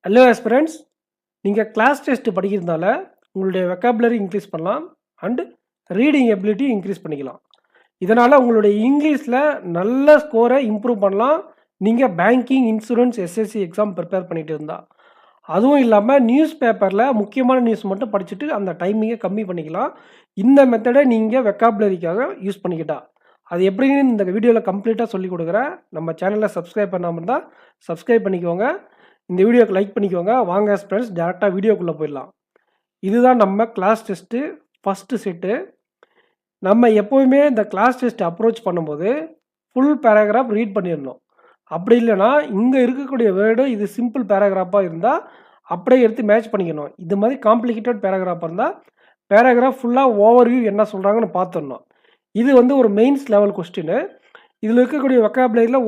Hello aspirants, நீங்கள் class test படிக்கிறதுனால உங்களுடைய வெக்காபுலரி இன்க்ரீஸ் பண்ணலாம் அண்ட் ரீடிங் எபிலிட்டி இன்க்ரீஸ் பண்ணிக்கலாம். இதனால் உங்களுடைய இங்கிலீஷில் நல்ல ஸ்கோரை இம்ப்ரூவ் பண்ணலாம். நீங்கள் banking, insurance, SSC exam prepare பண்ணிட்டு இருந்தால். அதுவும் இல்லாமல் நியூஸ் பேப்பரில் முக்கியமான நியூஸ் மட்டும் படிச்சுட்டு அந்த டைமிங்கை கம்மி பண்ணிக்கலாம். இந்த மெத்தடை நீங்கள் வெக்காபுலரிக்காக யூஸ் பண்ணிக்கிட்டா அது எப்படின்னு இந்த வீடியோவில் கம்ப்ளீட்டாக சொல்லிக் கொடுக்குறேன். நம்ம சேனலை சப்ஸ்கிரைப் பண்ணாமல் இருந்தால் சப்ஸ்கிரைப் பண்ணிக்கோங்க. இந்த வீடியோக்கு லைக் பண்ணிக்கோங்க. வாங்க ஃப்ரெண்ட்ஸ், டேரெக்டாக வீடியோக்குள்ளே போயிடலாம். இதுதான் நம்ம கிளாஸ் டெஸ்ட்டு ஃபஸ்ட்டு செட்டு. நம்ம எப்போவுமே இந்த கிளாஸ் டெஸ்ட் அப்ரோச் பண்ணும்போது ஃபுல் பேராகிராஃப் ரீட் பண்ணிடணும். அப்படி இல்லைனா இங்கே இருக்கக்கூடிய வேர்டு இது சிம்பிள் பேராகிராஃபாக இருந்தால் அப்படியே எடுத்து மேட்ச் பண்ணிக்கணும். இது மாதிரி காம்ப்ளிகேட்டட் பேராகிராஃபாக இருந்தால் பேராகிராஃப் ஃபுல்லாக ஓவர்வியூ என்ன சொல்கிறாங்கன்னு பார்த்துடணும். இது வந்து ஒரு மெயின்ஸ் லெவல் கொஸ்டின். இதில் இருக்கக்கூடிய வெக்காபுலரியில்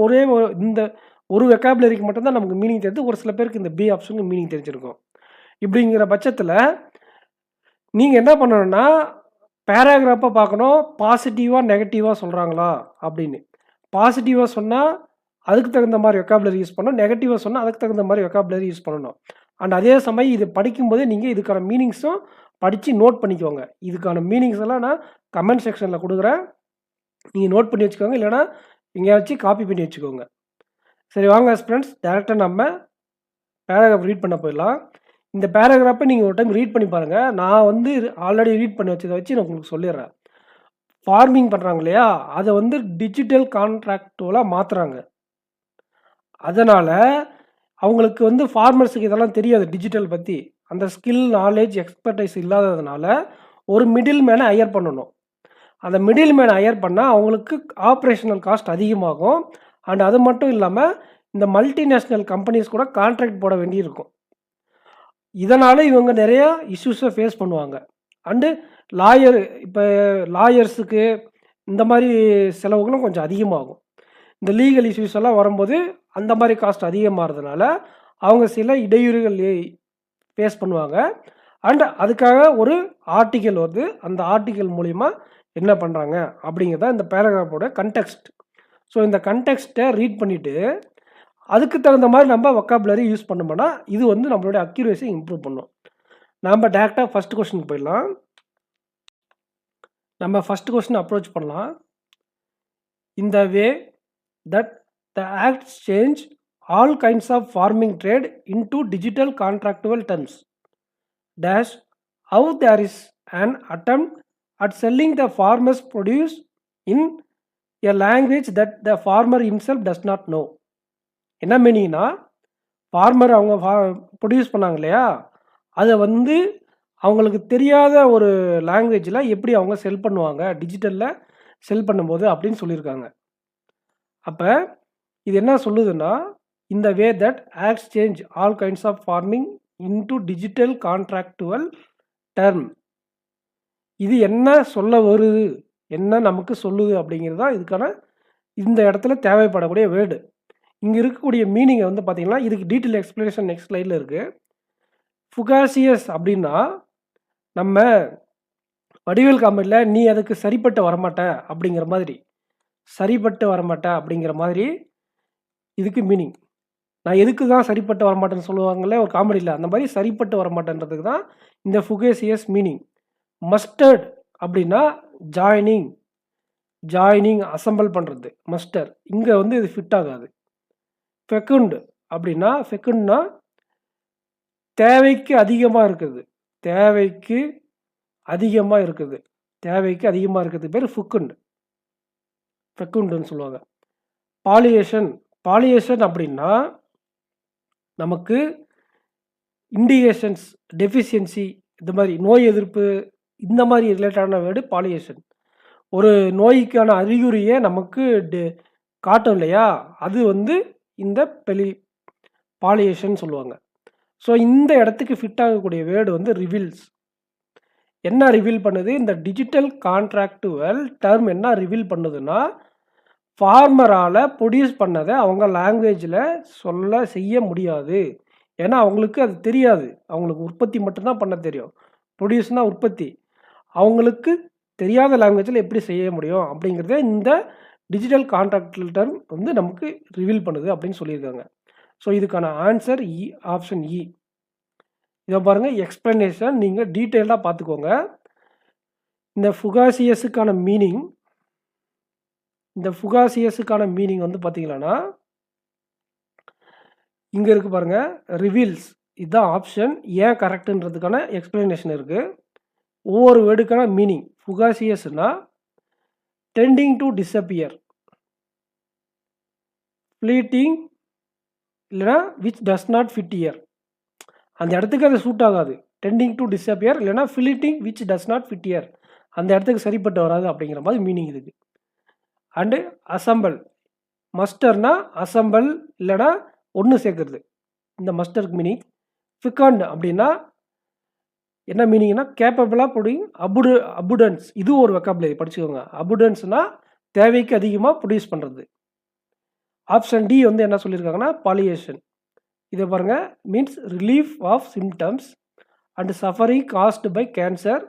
இந்த ஒரு வெக்காபுலரிக்கு மட்டும்தான் நமக்கு மீனிங் தெரிஞ்சு, ஒரு சில பேருக்கு இந்த பி ஆப்ஷனுக்கு மீனிங் தெரிஞ்சிருக்கும். இப்படிங்கிற பட்சத்தில் நீங்கள் என்ன பண்ணணும்னா பேராகிராஃபை பார்க்கணும். பாசிட்டிவாக நெகட்டிவாக சொல்கிறாங்களா அப்படின்னு. பாசிட்டிவாக சொன்னால் அதுக்கு தகுந்த மாதிரி வெக்காபுலரி யூஸ் பண்ணணும். நெகட்டிவாக சொன்னால் அதுக்கு தகுந்த மாதிரி வெக்காபுலரி யூஸ் பண்ணணும். அண்ட் அதே சமயம் இது படிக்கும்போது நீங்கள் இதுக்கான மீனிங்ஸும் படித்து நோட் பண்ணிக்கோங்க. இதுக்கான மீனிங்ஸ் எல்லாம் நான் கமெண்ட் செக்ஷனில் கொடுக்குறேன். நீங்கள் நோட் பண்ணி வச்சுக்கோங்க, இல்லைனா எங்கேயாச்சும் காப்பி பண்ணி வச்சுக்கோங்க. சரி வாங்க ஃப்ரெண்ட்ஸ், டேரெக்டாக நம்ம பேராகிராஃப் ரீட் பண்ண போயிடலாம். இந்த பேராகிராஃபை நீங்கள் ஒரு டைம் ரீட் பண்ணி பாருங்கள். நான் வந்து ஆல்ரெடி ரீட் பண்ணி வச்சதை வச்சு நான் உங்களுக்கு சொல்லிடுறேன். ஃபார்மிங் பண்ணுறாங்க இல்லையா, அதை வந்து டிஜிட்டல் கான்ட்ராக்டுவலாக மாற்றுறாங்க. அதனால் அவங்களுக்கு வந்து ஃபார்மர்ஸுக்கு இதெல்லாம் தெரியாது, டிஜிட்டல் பற்றி அந்த ஸ்கில், நாலேஜ், எக்ஸ்பர்டைஸ் இல்லாததுனால ஒரு மிடில் மேனை ஹையர் பண்ணணும். அந்த மிடில் மேனை ஹையர் பண்ணால் அவங்களுக்கு ஆப்ரேஷனல் காஸ்ட் அதிகமாகும். அண்ட் அது மட்டும் இல்லாமல் இந்த மல்டிநேஷ்னல் கம்பெனிஸ் கூட கான்ட்ராக்ட் போட வேண்டியிருக்கும். இதனால் இவங்க நிறையா இஷ்யூஸை ஃபேஸ் பண்ணுவாங்க. அண்டு இப்போ லாயர்ஸுக்கு இந்த மாதிரி செலவுகளும் கொஞ்சம் அதிகமாகும். இந்த லீகல் இஷ்யூஸ் எல்லாம் வரும்போது அந்த மாதிரி காஸ்ட் அதிகமாகிறதுனால அவங்க சில இடையூறுகள் ஃபேஸ் பண்ணுவாங்க. அண்ட் அதுக்காக ஒரு ஆர்டிக்கல் வருது. அந்த ஆர்டிக்கல் மூலிமா என்ன பண்ணுறாங்க அப்படிங்கிறத இந்த பேராகிராஃபோட கண்டெக்ஸ்ட். ஸோ இந்த கண்டெக்ஸ்ட்டை ரீட் பண்ணிவிட்டு அதுக்கு தகுந்த மாதிரி நம்ம வொக்காபுலரி யூஸ் பண்ணோம்னா இது வந்து நம்மளுடைய அக்யூரேசி இம்ப்ரூவ் பண்ணும். நம்ம டேரெக்டாக ஃபஸ்ட் கொஸ்டின் போயிடலாம். நம்ம ஃபஸ்ட் கொஸ்டின் அப்ரோச் பண்ணலாம். இந்த way that the acts change all kinds of farming trade into digital contractual terms dash how there is an attempt at selling the farmer's produce in a language that the farmer himself does not know. என்ன மீனிங்னா, farmer அவங்க produce பண்ணாங்க இல்லையா, அதை வந்து அவங்களுக்கு தெரியாத ஒரு லாங்குவேஜில் எப்படி அவங்க செல் பண்ணுவாங்க டிஜிட்டலில் செல் பண்ணும்போது அப்படின்னு சொல்லியிருக்காங்க. அப்போ இது என்ன சொல்லுதுன்னா, இந்த way that acts change all kinds of farming into digital contractual term. இது என்ன சொல்ல வருது, என்ன நமக்கு சொல்லுது அப்படிங்கிறது தான் இதுக்கான இந்த இடத்துல தேவைப்படக்கூடிய வேர்டு. இங்கே இருக்கக்கூடிய மீனிங்கை வந்து பார்த்திங்கன்னா, இதுக்கு டீட்டெயில் எக்ஸ்ப்ளனேஷன் நெக்ஸ்ட் ஸ்லைடில் இருக்குது. ஃபுகாசியஸ் அப்படின்னா நம்ம வடிவேல் காமெடியில் நீ அதுக்கு சரிப்பட்டு வரமாட்ட அப்படிங்கிற மாதிரி, சரிப்பட்டு வரமாட்ட அப்படிங்கிற மாதிரி இதுக்கு மீனிங். நான் எதுக்கு தான் சரிப்பட்டு வரமாட்டேன்னு சொல்லுவாங்கள்ல ஒரு காமெடியில், அந்த மாதிரி சரிப்பட்டு வரமாட்டேன்றதுக்கு தான் இந்த ஃபுகாசியஸ் மீனிங். மஸ்டர்ட் அப்படின்னா ஜாயினிங் அசம்பிள் பண்ணுறது மஸ்டர். இங்கே வந்து இது ஃபிட் ஆகாது. ஃபெக்குண்ட் அப்படின்னா, ஃபெக்குண்ட்னா தேவைக்கு அதிகமாக இருக்குது, தேவைக்கு அதிகமாக இருக்கிறது பேர் ஃபெக்குண்டுன்னு சொல்லுவாங்க. பாலியேஷன் அப்படின்னா நமக்கு இண்டிகேஷன்ஸ், டெஃபிஷியன்சி, இந்த மாதிரி நோய் எதிர்ப்பு, இந்த மாதிரி ரிலேட்டடான வேர்டு பாலியேஷன். ஒரு நோய்க்கான அறிகுறியை நமக்கு காட்டும் இல்லையா, அது வந்து இந்த பாலியேஷன் சொல்லுவாங்க. ஸோ இந்த இடத்துக்கு ஃபிட் ஆகக்கூடிய வேர்டு வந்து ரிவீல்ஸ். என்ன ரிவீல் பண்ணுது, இந்த டிஜிட்டல் கான்ட்ராக்டுவல் டர்ம் என்ன ரிவீல் பண்ணுதுன்னா, ஃபார்மரால் ப்ரொடியூஸ் பண்ணதை அவங்க லாங்குவேஜில் செய்ய முடியாது. ஏன்னா அவங்களுக்கு அது தெரியாது, அவங்களுக்கு உற்பத்தி மட்டும்தான் பண்ண தெரியும். ப்ரொடியூஸ்னால் உற்பத்தி, அவங்களுக்கு தெரியாத லாங்குவேஜில் எப்படி செய்ய முடியும் அப்படிங்கிறத இந்த டிஜிட்டல் கான்ட்ராக்டுவல் டர்ம் வந்து நமக்கு ரிவீல் பண்ணுது அப்படின்னு சொல்லியிருக்காங்க. ஸோ இதுக்கான ஆன்சர் இ, ஆப்ஷன் இ. இதை பாருங்கள், எக்ஸ்ப்ளனேஷன் நீங்கள் டீட்டெயிலாக பார்த்துக்கோங்க. இந்த ஃபுகாசியஸுக்கான மீனிங் வந்து பார்த்தீங்கன்னா இங்கே இருக்குது பாருங்கள், ரிவீல்ஸ். இதுதான் ஆப்ஷன். ஏன் கரெக்டுன்றதுக்கான எக்ஸ்ப்ளனேஷன் இருக்குது. ஒவ்வொரு வேர்டுக்கான மீனிங். ஃபுகாசியஸ்னா டெண்டிங் டு டிஸப்பியர், ஃப்ளீட்டிங் இல்லைனா which does not fit here, அந்த இடத்துக்கு அது சூட் ஆகாது. டெண்டிங் டு டிஸப்பியர் இல்லைனா fleeting which does not fit here, அந்த இடத்துக்கு சரிப்பட்டு வராது அப்படிங்கிற மாதிரி மீனிங் இதுக்கு. அண்டு அசம்பிள், மஸ்டர்னா அசம்பிள் இல்லைனா ஒன்று சேர்க்குறது, இந்த மஸ்டருக்கு மீனிங். ஃபிகண்ட் அப்படின்னா என்ன மீனிங்னா கேப்பபிளாக ப்ரொடியூ அபுடன்ஸ், இது ஒரு வெக்காபுலரி படிச்சுக்கோங்க. அபுடன்ஸ்னால் தேவைக்கு அதிகமாக ப்ரொடியூஸ் பண்ணுறது. ஆப்ஷன் டி வந்து என்ன சொல்லியிருக்காங்கன்னா பாலியேஷன். இதை பாருங்கள், means relief of symptoms and suffering caused by cancer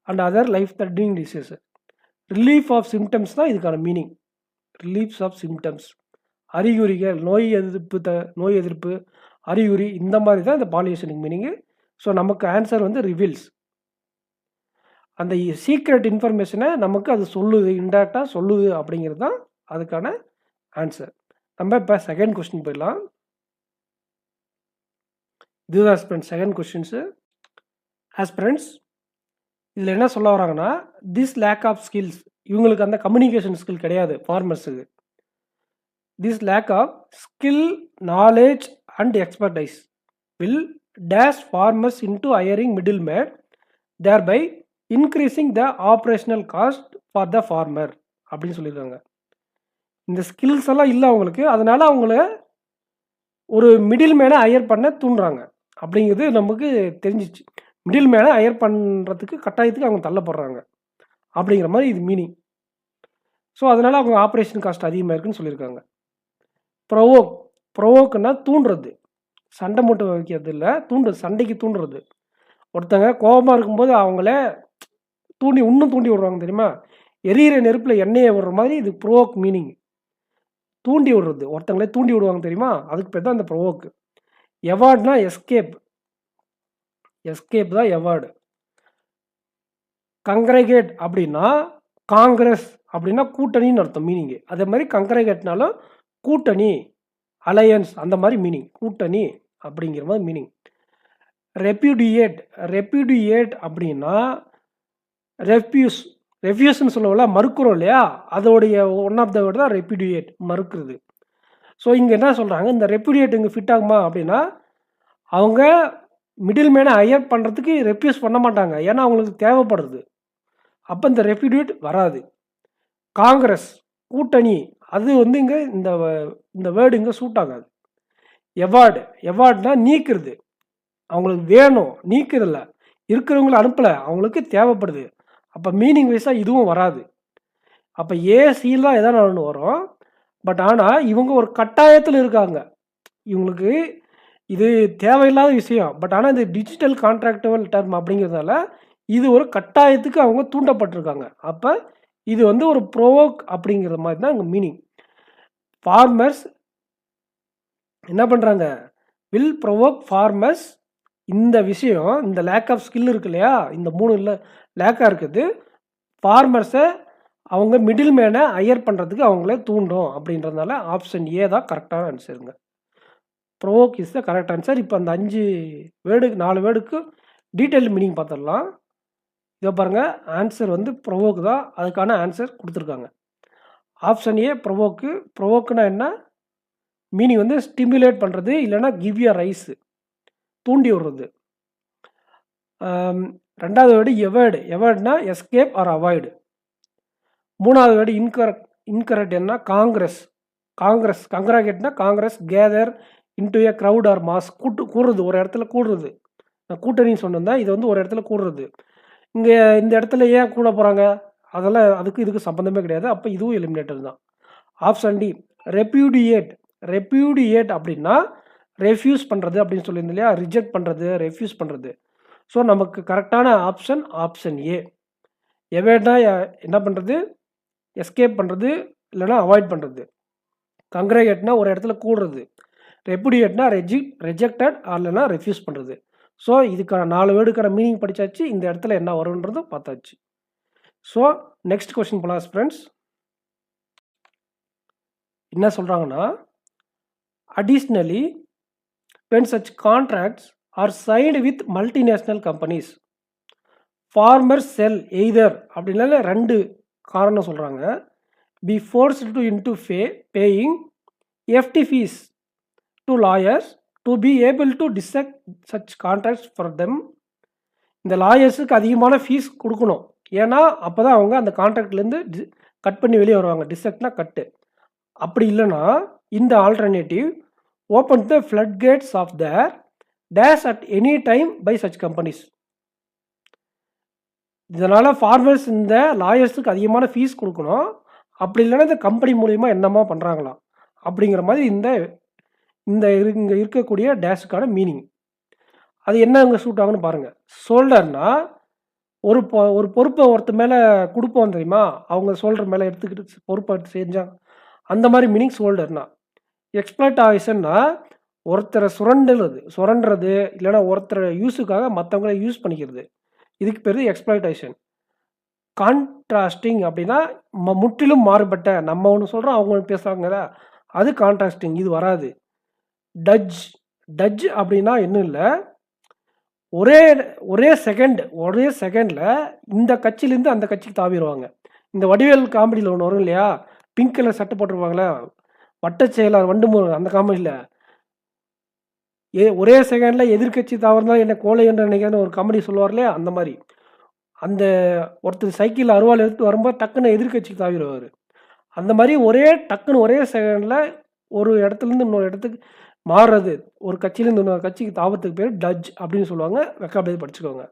and other life threatening disease. Relief of symptoms தான் இதுக்கான மீனிங். ரிலீஃப்ஸ் ஆஃப் சிம்டம்ஸ், அறிகுறிகள், நோய் எதிர்ப்பு அறிகுறி, இந்த மாதிரி தான் இந்த பாலியேஷனுக்கு மீனிங்கு. ஸோ நமக்கு ஆன்சர் வந்து ரிவீல்ஸ். அந்த சீக்ரெட் இன்ஃபர்மேஷனை நமக்கு அது சொல்லுது, இன்டேரக்டாக சொல்லுது அப்படிங்கிறது தான் அதுக்கான ஆன்சர். நம்ம இப்போ செகண்ட் கொஸ்டின் போயிடலாம். இதுதான் ஆஸ்பிரண்ட்ஸ் செகண்ட் கொஸ்டின்ஸு. ஆஸ்பிரண்ட்ஸ் இதில் என்ன சொல்ல வராங்கன்னா, திஸ் லேக் ஆஃப் ஸ்கில்ஸ், இவங்களுக்கு அந்த கம்யூனிகேஷன் ஸ்கில் கிடையாது ஃபார்மர்ஸுக்கு. This lack of skill, knowledge and expertise will dash farmers into hiring middle man, thereby increasing the operational cost for the farmer அப்படின்னு சொல்லியிருக்காங்க. இந்த ஸ்கில்ஸ் எல்லாம் இல்லை அவங்களுக்கு, அதனால் அவங்கள ஒரு மிடில் மேனை ஹையர் பண்ண தூண்டுறாங்க அப்படிங்கிறது நமக்கு தெரிஞ்சிச்சு. மிடில் மேனை ஹையர் பண்ணுறதுக்கு கட்டாயத்துக்கு அவங்க தள்ளப்படுறாங்க அப்படிங்கிற மாதிரி இது மீனிங். ஸோ அதனால் அவங்க ஆப்ரேஷன் காஸ்ட் அதிகமாக இருக்குன்னு சொல்லியிருக்காங்க. ப்ரொவோக்குன்னா தூண்டுறது, சண்டை மூட்டை வைக்கிறது இல்லை, சண்டைக்கு தூண்டுறது. ஒருத்தங்க கோபமாக இருக்கும்போது அவங்கள இன்னும் தூண்டி விடுறாங்க தெரியுமா, எரியிற நெருப்பில் எண்ணெயை விடுற மாதிரி இது ப்ரோவோக் மீனிங். தூண்டி விடுறது, ஒருத்தங்களே தூண்டி விடுவாங்க தெரியுமா, அதுக்கு பேர் தான் இந்த ப்ரோவோக்கு. எவார்ட்னா எஸ்கேப் தான் எவார்டு. கங்க்ரைகேட் அப்படின்னா, காங்கிரஸ் அப்படின்னா கூட்டணின்னு அர்த்தம் மீனிங்கு. அதே மாதிரி கங்க்ரைகேட்னாலும் கூட்டணி, அலையன்ஸ், அந்த மாதிரி மீனிங், கூட்டணி அப்படிங்கிற மாதிரி மீனிங். ரெப்யூடியேட் அப்படின்னா ரெஃப்யூஸ்ன்னு சொல்லல, மறுக்கிறோம் இல்லையா, அதோடைய ஒன் ஆஃப் த வேர்டு தான் ரெப்யூடியேட், மறுக்கிறது. ஸோ இங்கே என்ன சொல்கிறாங்க, இந்த ரெப்யூடியேட் இங்கே ஃபிட் ஆகுமா அப்படின்னா, அவங்க மிடில் மேனை ஹையர் பண்ணுறதுக்கு ரெஃப்யூஸ் பண்ண மாட்டாங்க, ஏன்னா அவங்களுக்கு தேவைப்படுறது. அப்போ இந்த ரெப்யூடியேட் வராது. காங்கிரஸ், கூட்டணி, அது வந்து இங்கே இந்த வேர்டு இங்கே சூட் ஆகாது. எவார்டுனா நீக்கிறது, அவங்களுக்கு வேணும், நீக்கிறதில்ல, இருக்கிறவங்கள அனுப்பலை, அவங்களுக்கு தேவைப்படுது. அப்போ மீனிங் வைஸாக இதுவும் வராது. அப்போ ஏசியில் தான் எதாவது ஒன்று வரும். பட் ஆனால் இவங்க ஒரு கட்டாயத்தில் இருக்காங்க, இவங்களுக்கு இது தேவையில்லாத விஷயம். பட் ஆனால் இது டிஜிட்டல் கான்ட்ராக்டுவல் டர்ம் அப்படிங்கிறதுனால இது ஒரு கட்டாயத்துக்கு அவங்க தூண்டப்பட்டிருக்காங்க. அப்போ இது வந்து ஒரு ப்ரோவோக் அப்படிங்கிற மாதிரி தான் இங்கே மீனிங். ஃபார்மர்ஸ் என்ன பண்ணுறாங்க, வில் ப்ரோவோக் ஃபார்மர்ஸ். இந்த விஷயம், இந்த லேக் ஆஃப் ஸ்கில் இருக்கு இல்லையா, இந்த 3 இல்லை லேக்காக இருக்குது, ஃபார்மர்ஸை அவங்க மிடில் மேனை ஹையர் பண்ணுறதுக்கு அவங்களே தூண்டும் அப்படின்றதுனால ஆப்ஷன் ஏ தான் கரெக்டான ஆன்சருங்க. Provoke is the correct answer. இப்போ அந்த 4 வேர்டுக்கு டீட்டெயில் மீனிங் பார்த்துடலாம். இதை பாருங்கள், ஆன்சர் வந்து ப்ரோவோக் தான், அதுக்கான ஆன்சர் கொடுத்துருக்காங்க. ஆப்ஷன் ஏ ப்ரோவோக்குனா என்ன மீனிங் வந்து ஸ்டிமுலேட் பண்ணுறது, இல்லைனா கிவ் யூ ரைஸ், தூண்டி விடுறது. ரெண்டாவது வேர்டு எவர்டுனா எஸ்கேப் ஆர் அவாய்டு. மூணாவது வேர்டு இன்கரெக்ட் என்ன, கங்க்ராகேட்னா congress gather into a crowd or mass, கூடுறது, ஒரு இடத்துல கூடுறது. நான் கூட்டணின்னு சொன்னேன், இது வந்து ஒரு இடத்துல கூடுறது. இங்கே இந்த இடத்துல ஏன் கூட போகிறாங்க, அதெல்லாம் இதுக்கு சம்மந்தமே கிடையாது. அப்போ இதுவும் எலிமினேட்டர் தான். ஆப்ஷன் டி ரெப்யூடியேட் அப்படின்னா ரெஃப்யூஸ் பண்ணுறது அப்படின்னு சொல்லியிருந்தேன் இல்லையா, ரிஜெக்ட் பண்ணுறது, ரெஃப்யூஸ் பண்ணுறது. ஸோ நமக்கு கரெக்டான ஆப்ஷன் ஏ. எவேட்னா என்ன பண்ணுறது, எஸ்கேப் பண்ணுறது இல்லைனா அவாய்ட் பண்ணுறது. கங்க்ரேகேட்னா ஒரு இடத்துல கூடுறது, ரெப்புடியேட்னா ரிஜெக்டட் இல்லைனா ரெஃப்யூஸ் பண்ணுறது. ஸோ இதுக்கான 4 வேர்டுக்கான மீனிங் படித்தாச்சு. இந்த இடத்துல என்ன வரும்ன்றதும் பார்த்தாச்சு. ஸோ நெக்ஸ்ட் கொஸ்டின் போகலாம் ஃப்ரெண்ட்ஸ். என்ன சொல்கிறாங்கன்னா, additionally when such contracts are signed with multinational companies, farmers sell either அப்படின்னால 2 காரணம் சொல்கிறாங்க. be forced to into paying FT fees to lawyers to be able to dissect such contracts for them. இந்த லாயர்ஸுக்கு அதிகமான fees கொடுக்கணும். ஏன்னா அப்போ தான் அவங்க அந்த கான்ட்ராக்ட்லேருந்து கட் பண்ணி வெளியே வருவாங்க. டிசெக்ட்னா கட்டு. அப்படி இல்லைன்னா இந்த alternative open the flood gates of their dash at any time by such companies. இதனால் ஃபார்மர்ஸ் இந்த லாயர்ஸுக்கு அதிகமான ஃபீஸ் கொடுக்கணும். அப்படி இல்லைன்னா இந்த கம்பெனி மூலிமா என்னமா பண்ணுறாங்களாம் அப்படிங்கிற மாதிரி இங்கே இருக்கக்கூடிய டேஷுக்கான மீனிங். அது என்ன அங்கே சூட் ஆகுன்னு பாருங்கள். ஷோல்டர்னா ஒரு பொறுப்பை ஒருத்தர் மேலே கொடுப்போம் தெரியுமா, அவங்க ஷோல்டர் மேலே எடுத்துக்கிட்டு பொறுப்பை செஞ்சாங்க, அந்த மாதிரி மீனிங் ஷோல்டர்னா. எக்ஸ்ப்ளாய்டேஷன்னா ஒருத்தரை சுரண்டுறது இல்லைன்னா ஒருத்தரை யூஸுக்காக மற்றவங்களை யூஸ் பண்ணிக்கிறது. இதுக்கு பேர் எக்ஸ்ப்ளாய்டேஷன். கான்ட்ராஸ்டிங் அப்படின்னா முற்றிலும் மாறுபட்ட, நம்ம ஒன்று சொல்கிறோம் அவங்க ஒன்று பேசுகிறாங்க, அது கான்ட்ராஸ்டிங். இது வராது. டஜ் அப்படின்னா இன்னும் இல்லை, ஒரே செகண்டில் இந்த கட்சியிலேருந்து அந்த கட்சிக்கு தாவிடுவாங்க. இந்த வடிவேல் காமெடியில் ஒன்று வரும் இல்லையா, பிங்க் கலர் சட்டை போட்டிருப்பாங்களே, வட்டச்செயலாளர் வண்டுமுருகன், அந்த காமெடியில் ஒரே செகண்டில் எதிர்கட்சி தாவறதால் என்ன கோலை என்று நினைக்கிறேன்னு ஒரு காமெடி சொல்லுவார் இல்லையா, அந்த மாதிரி. அந்த ஒருத்தர் சைக்கிள் அருவாள் எடுத்து வரும்போது டக்குன்னு எதிர்கட்சிக்கு தாவிடுவார். அந்த மாதிரி ஒரே செகண்டில் ஒரு இடத்துலேருந்து இன்னொரு இடத்துக்கு மாறுறது, ஒரு கட்சியிலேருந்து இன்னொரு கட்சிக்கு தாவத்துக்கு பேர் டஜ் அப்படின்னு சொல்லுவாங்க. வெக்காபுலரி படிச்சுக்கோங்க.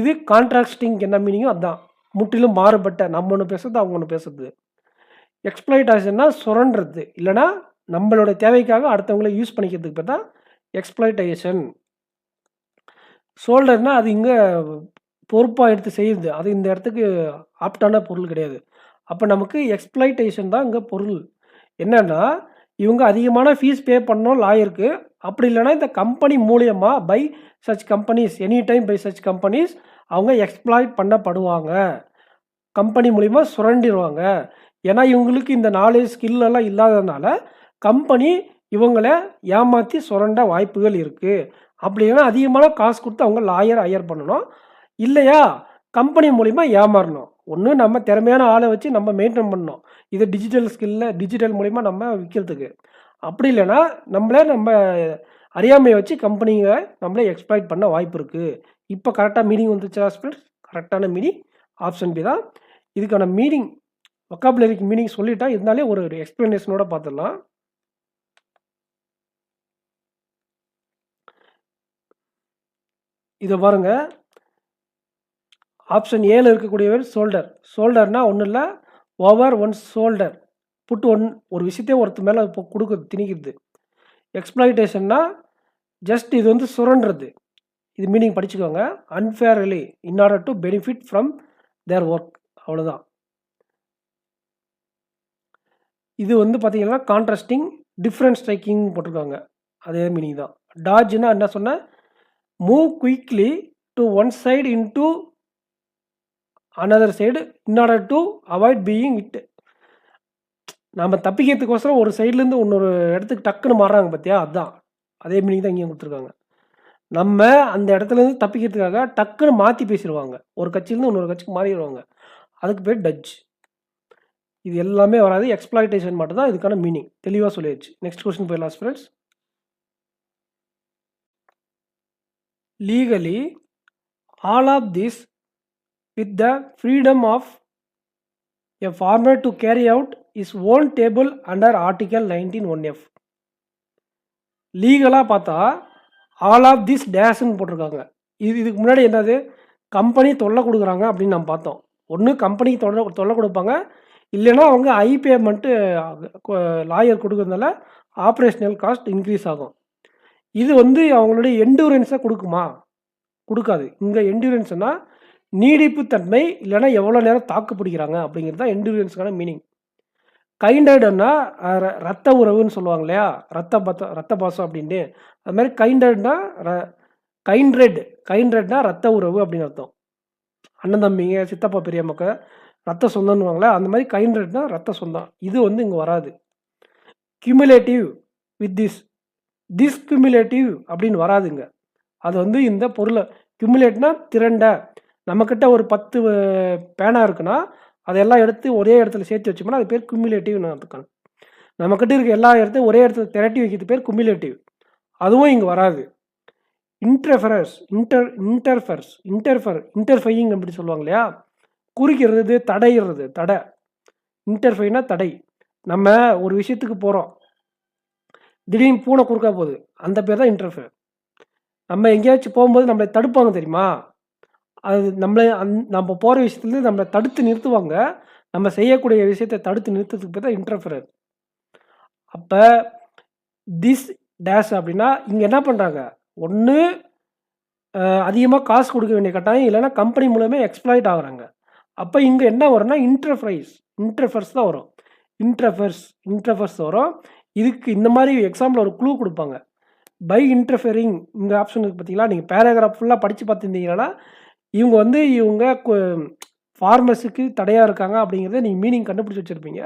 இது கான்ட்ராஸ்டிங் என்ன மீனிங்கோ அதுதான், முற்றிலும் மாறுபட்ட, நம்ம ஒன்று பேசுறது அவங்க ஒன்று பேசுறது. எக்ஸ்ப்ளாய்டேஷன்னா சுரண்டுறது, இல்லைனா நம்மளோட தேவைக்காக அடுத்தவங்கள யூஸ் பண்ணிக்கிறதுக்கு பேர் தான் எக்ஸ்ப்ளாய்டேஷன். ஷோல்டர்னால் அது இங்கே பொறுப்பாக எடுத்து செய்யுது, அது இந்த இடத்துக்கு ஆப்டான பொருள் கிடையாது. அப்போ நமக்கு எக்ஸ்ப்ளாய்டேஷன் தான் இங்கே பொருள். என்னென்னா இவங்க அதிகமான ஃபீஸ் பே பண்ணோம் லாயருக்கு, அப்படி இல்லைனா இந்த கம்பெனி மூலியமாக by such companies, any time by such companies அவங்க எக்ஸ்ப்ளாய்ட் பண்ணப்படுவாங்க, கம்பெனி மூலிமா சுரண்டிடுவாங்க. ஏன்னா இவங்களுக்கு இந்த நாலேஜ் ஸ்கில்லெல்லாம் இல்லாததுனால கம்பெனி இவங்களை ஏமாற்றி சுரண்ட வாய்ப்புகள் இருக்குது. அப்படி இல்லைனா அதிகமான காசு கொடுத்து அவங்க லாயர் ஹையர் பண்ணணும், இல்லையா கம்பெனி மூலிமா ஏமாறணும். ஒன்று நம்ம திறமையான ஆளை வச்சு நம்ம மெயின்டைன் பண்ணணும், இது டிஜிட்டல் மூலிமா நம்ம விற்கிறதுக்கு. அப்படி இல்லைன்னா நம்ம அறியாமையை வச்சு கம்பெனிங்களை நம்மளே எக்ஸ்ப்ளாய்ட் பண்ண வாய்ப்பு இருக்குது. இப்போ கரெக்டாக மீனிங் வந்துச்சா ஸ்டூடெண்ட்ஸ்? கரெக்டான மீனிங் ஆப்ஷன் பி தான். இதுக்கான மீனிங் வொக்காபுலரிக்கு மீனிங் சொல்லிட்டா, இருந்தாலே ஒரு எக்ஸ்பிளனேஷனோட பார்த்துடலாம். இதை பாருங்க, ஆப்ஷன் ஏல இருக்கக்கூடியவர் ஷோல்டர். ஷோல்டர்னா ஒன்றும் இல்லை, ஓவர் ஒன் ஷோல்டர் புட்டு ஒரு விஷயத்தையே ஒருத்தர் மேலே கொடுக்குறது, திணிக்கிறது. எக்ஸ்ப்ளாய்டேஷன்னா ஜஸ்ட் இது வந்து சுரண்டுறது. இது மீனிங் படிச்சுக்கோங்க. Unfairly in order to benefit from there work, அவ்வளோதான். இது வந்து பார்த்தீங்கன்னா கான்ட்ராஸ்டிங், டிஃப்ரெண்ட் ஸ்ட்ரைக்கிங் போட்டிருக்காங்க, அதே மீனிங் தான். டாஜ்னா என்ன சொன்ன, move quickly to one side into another side in order to avoid being it. நம்ம தப்பிக்கிறதுக்கோசரம் ஒரு சைட்லேருந்து இன்னொரு இடத்துக்கு டக்குன்னு மாறுறாங்க பார்த்தியா, அதுதான் அதே மீனிங் தான் இங்கேயும் கொடுத்துருக்காங்க. நம்ம அந்த இடத்துலேருந்து தப்பிக்கிறதுக்காக டக்குன்னு மாற்றி பேசிடுவாங்க, ஒரு கட்சியிலேருந்து இன்னொரு கட்சிக்கு மாறிடுவாங்க, அதுக்கு பேர் டஜ். இது எல்லாமே வராது, எக்ஸ்ப்ளாய்டேஷன் மட்டும் தான் இதுக்கான மீனிங். தெளிவாக சொல்லிடுச்சு. நெக்ஸ்ட் கொஸ்டின் போயிடலாம் friends. Legally all of this with the freedom of a farmer to carry out his own table under article 19(1)(f). லீகலாக பார்த்தா ஆல் ஆஃப் திஸ் டேஷ்ன்னு போட்டிருக்காங்க. இதுக்கு முன்னாடி என்னது, கம்பெனி தொல்லை கொடுக்குறாங்க அப்படின்னு நம்ம பார்த்தோம். ஒன்று கம்பெனிக்கு தொல்லை கொடுப்பாங்க, இல்லைன்னா அவங்க பேமெண்ட்டு லாயர் கொடுக்குறதுனால ஆப்ரேஷனல் காஸ்ட் இன்க்ரீஸ் ஆகும். இது வந்து அவங்களுடைய எண்டூரன்ஸை கொடுக்குமா? கொடுக்காது. இங்கே எண்டூரன்ஸ்னால் நீடிப்பு தன்மை, இல்லைனா எவ்வளோ நேரம் தாக்கு பிடிக்கிறாங்க அப்படிங்கிறது தான் எண்டூரன்ஸுக்கான மீனிங். கைண்டட்னா ரத்த உறவுன்னு சொல்லுவாங்க இல்லையா, ரத்த பாசம் அப்படின்ட்டு. அது மாதிரி கைண்டட்னா கைண்ட்ரெட்னா ரத்த உறவு அப்படின்னு அர்த்தம். அண்ணன் தம்பிங்க, சித்தப்பா பெரியம்மாக்கு ரத்த சொந்தம்னுவாங்களே, அந்த மாதிரி கைண்ட்ரெட்னா ரத்த சொந்தம். இது வந்து இங்கே வராது. கியூமுலேட்டிவ் வித் திஸ் கியூமுலேட்டிவ் அப்படின்னு வராதுங்க. அது வந்து இந்த பொருளை கியூமுலேட்னா திரண்ட. நம்மக்கிட்ட ஒரு 10 பேனா இருக்குன்னா அதெல்லாம் எடுத்து ஒரே இடத்துல சேர்த்து வச்சோம்னா அது பேர் குமுலேட்டிவ்னு அர்த்தம். நம்மக்கிட்ட இருக்க எல்லா இடத்தையும் ஒரே இடத்துல திரட்டி வைக்கிறது பேர் குமுலேட்டிவ். அதுவும் இங்கே வராது. இன்டர்ஃபையிங் அப்படி சொல்லுவாங்க இல்லையா, குறிக்கிறது, தடையிறது, தடை. இன்டர்ஃபைனா தடை. நம்ம ஒரு விஷயத்துக்கு போகிறோம், திடீர்னு பூனை குறுக்கா போகுது, அந்த பேர் தான் இன்டர்ஃபைர். நம்ம எங்கேயாச்சும் போகும்போது நம்மளை தடுப்பாங்க தெரியுமா, அது நம்ம போகிற விஷயத்துலேருந்து நம்மளை தடுத்து நிறுத்துவாங்க. நம்ம செய்யக்கூடிய விஷயத்தை தடுத்து நிறுத்துறதுக்கு பேர் தான் இன்டர்ஃபரர். அப்போ திஸ் டேஷ் அப்படின்னா இங்கே என்ன பண்ணுறாங்க, ஒன்று அதிகமாக காசு கொடுக்க வேண்டிய கட்டாயம், இல்லைன்னா கம்பெனி மூலமே எக்ஸ்ப்ளாய்ட் ஆகுறாங்க. அப்போ இங்கே என்ன வரும்னா இன்டர்ஃபர்ஸ் தான் வரும். இன்டர்ஃபர்ஸ் வரும். இதுக்கு இந்த மாதிரி எக்ஸாம்பிள் ஒரு க்ளூ கொடுப்பாங்க. பை இன்டர்ஃபெரிங் இந்த ஆப்ஷன் இருக்குது பார்த்தீங்களா, நீங்கள் பேராகிராஃப் ஃபுல்லாக படித்து பார்த்துருந்தீங்கன்னா இவங்க ஃபார்மர்ஸுக்கு தடையாக இருக்காங்க அப்படிங்கிறத நீங்கள் மீனிங் கண்டுபிடிச்சி வச்சுருப்பீங்க.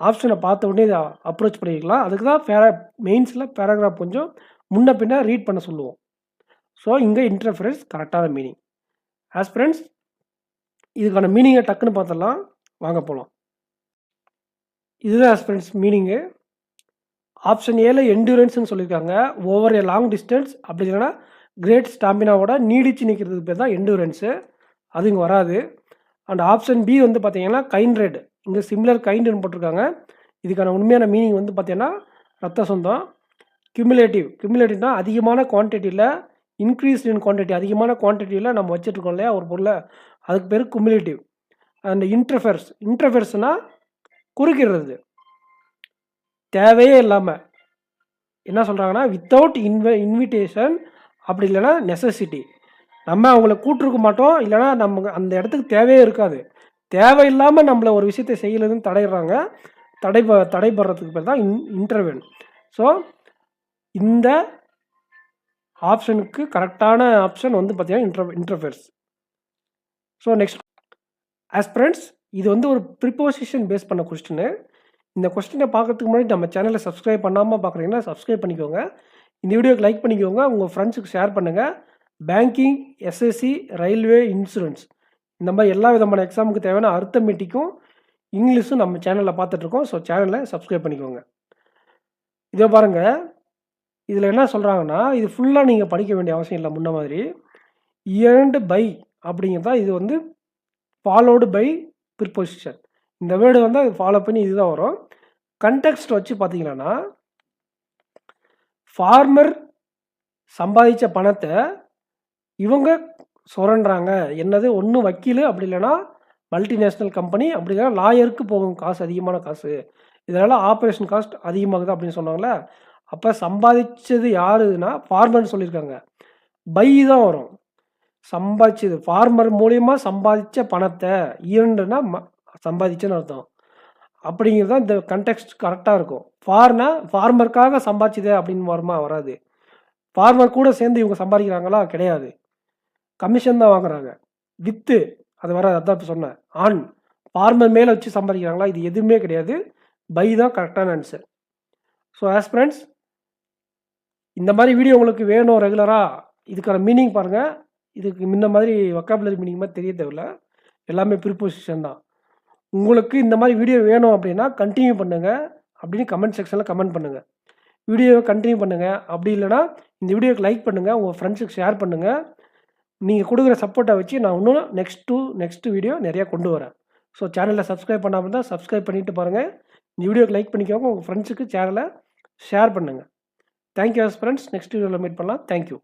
ஆப்ஷனை பார்த்த உடனே இதை அப்ரோச் பண்ணிக்கலாம். அதுக்கு தான் மெயின்ஸில் பேராகிராஃப் கொஞ்சம் முன்ன பின்ன ரீட் பண்ண சொல்லுவோம். ஸோ இங்கே இன்டர்ஃபரன்ஸ் கரெக்டான மீனிங். ஆஸ்பிரண்ட்ஸ், இதுக்கான மீனிங்கை டக்குன்னு பார்த்துடலாம், வாங்க போகலாம். இதுதான் ஆஸ்பிரண்ட்ஸ் மீனிங்கு. ஆப்ஷன் ஏல என்டூரன்ஸ்னு சொல்லியிருக்காங்க. ஓவர் ஏ லாங் டிஸ்டன்ஸ், அப்படி இல்லைன்னா கிரேட் ஸ்டாமினாவோட நீடிச்சு நிற்கிறதுக்கு பேர் தான் என்டூரன்ஸு. அது இங்கே வராது. அண்ட் ஆப்ஷன் பி வந்து பார்த்தீங்கன்னா கைண்ட்ரெட். இங்கே சிமிலர் கைண்டுன்னு போட்டிருக்காங்க. இதுக்கான உண்மையான மீனிங் வந்து பார்த்தீங்கன்னா ரத்த சொந்தம். கியூமுலேட்டிவ்னா அதிகமான குவான்டிட்டியில், இன்க்ரீஸ் இன் குவான்டிட்டி, அதிகமான குவான்டிட்டியில் நம்ம வச்சுட்ருக்கோம் இல்லையா ஒரு பொருளை, அதுக்கு பேர் குமுலேட்டிவ். அண்ட் இன்டர்ஃபெர்ஸ்னால் குறுக்கிறது, தேவையே இல்லாமல். என்ன சொல்கிறாங்கன்னா வித்தவுட் இன்விடேஷன், அப்படி இல்லைன்னா நெசசிட்டி. நம்ம அவங்கள கூட்டிருக்க மாட்டோம், இல்லைனா நம்ம அந்த இடத்துக்கு தேவையே இருக்காது, தேவையில்லாமல் நம்மளை ஒரு விஷயத்தை செய்யலதுன்னு தடையிடுறாங்க. தடைபடுறதுக்கு பேர் தான் இன்டர்வென். ஸோ இந்த ஆப்ஷனுக்கு கரெக்டான ஆப்ஷன் வந்து பார்த்தீங்கன்னா இன்டர்ஃபெர்ஸ். ஸோ நெக்ஸ்ட் ஆஸ்பிரண்ட்ஸ், இது வந்து ஒரு ப்ரிப்போசிஷன் பேஸ் பண்ண கொஸ்டின். இந்த கொஸ்டினை பார்க்கறதுக்கு முன்னாடி நம்ம சேனலை சப்ஸ்கிரைப் பண்ணாமல் பார்க்குறீங்கன்னா சப்ஸ்கிரைப் பண்ணிக்கோங்க. இந்த வீடியோக்கு லைக் பண்ணிக்கோங்க, உங்கள் ஃப்ரெண்ட்ஸுக்கு ஷேர் பண்ணுங்கள். பேங்கிங், எஸ்எஸ்சி, ரயில்வே, இன்சூரன்ஸ், இந்த மாதிரி எல்லா விதமான எக்ஸாமுக்கு தேவையான அரித்தமெட்டிக்கும் இங்கிலீஷும் நம்ம சேனலில் பார்த்துட்ருக்கோம். ஸோ சேனலை சப்ஸ்கிரைப் பண்ணிக்கோங்க. இதோ பாருங்கள், இதில் என்ன சொல்கிறாங்கன்னா, இது ஃபுல்லாக நீங்கள் படிக்க வேண்டிய அவசியம் இல்லை. முன்ன மாதிரி இயர்ன்டு பை அப்படிங்கிறதா, இது வந்து ஃபாலோடு பை ப்ரிப்போசிஷன். இந்த வேர்டு வந்து அது ஃபாலோ பண்ணி இதுதான் வரும். கண்டெக்ஸ்ட் வச்சு பார்த்தீங்கன்னா, ஃபார்மர் சம்பாதிச்ச பணத்தை இவங்க சுரண்டுறாங்க. என்னது, ஒன்று வக்கீல், அப்படி இல்லைன்னா மல்டிநேஷ்னல் கம்பெனி, அப்படி இல்லைன்னா லாயருக்கு போகும் காசு, அதிகமான காசு. இதனால் ஆப்ரேஷன் காஸ்ட் அதிகமாகுது அப்படின்னு சொன்னாங்களே. அப்போ சம்பாதிச்சது யாருன்னா ஃபார்மர்னு சொல்லியிருக்காங்க. பை தான் வரும். சம்பாதிச்சது ஃபார்மர் மூலியமா சம்பாதிச்ச பணத்தை, ஈரண்டுனா சம்பாதிச்சேன்னு அர்த்தம். அப்படிங்கிறது தான் இந்த கண்டெக்ஸ்ட் கரெக்டாக இருக்கும். ஃபார்மருக்காக சம்பாதிச்சது அப்படின்னு வராது. ஃபார்மர் கூட சேர்ந்து இவங்க சம்பாதிக்கிறாங்களா, கிடையாது. கமிஷன் தான் வாங்குறாங்க. வித்து அது வராது. அதான் இப்போ சொன்னேன். ஆன் ஃபார்மர் மேலே வச்சு சம்பாதிக்கிறாங்களா, இது எதுவுமே கிடையாது. பை தான் கரெக்டான ஆன்சர். ஸோ ஆஸ்பிரண்ட்ஸ், இந்த மாதிரி வீடியோ உங்களுக்கு வேணும் ரெகுலராக, இதுக்கான மீனிங் பாருங்கள். இதுக்கு முன்ன மாதிரி வொக்காபுலரி மீனிங் மாதிரி தெரிய தேவையில்ல, எல்லாமே ப்ரிப்போசிஷன் தான். உங்களுக்கு இந்த மாதிரி வீடியோ வேணும் அப்படின்னா கண்டினியூ பண்ணுங்கள் அப்படின்னு கமெண்ட் செக்ஷனில் கமெண்ட் பண்ணுங்கள். வீடியோவை கண்டினியூ பண்ணுங்கள். அப்படி இல்லைனா இந்த வீடியோக்கு லைக் பண்ணுங்கள், உங்கள் ஃப்ரெண்ட்ஸுக்கு ஷேர் பண்ணுங்கள். நீங்கள் கொடுக்குற சப்போர்ட்டை வச்சு நான் இன்னும் நெக்ஸ்ட்டு வீடியோ நிறையா கொண்டு வரேன். ஸோ சேனலில் சப்ஸ்கிரைப் பண்ணாமல் இருந்தால் சப்ஸ்கிரைப் பண்ணிவிட்டு பாருங்கள். இந்த வீடியோக்கு லைக் பண்ணிக்கோங்க, உங்கள் ஃப்ரெண்ட்ஸுக்கு சேனலை ஷேர் பண்ணுங்கள். Thank you friends. நெக்ஸ்ட் வீடியோவில் மீட் பண்ணலாம். தேங்க்யூ.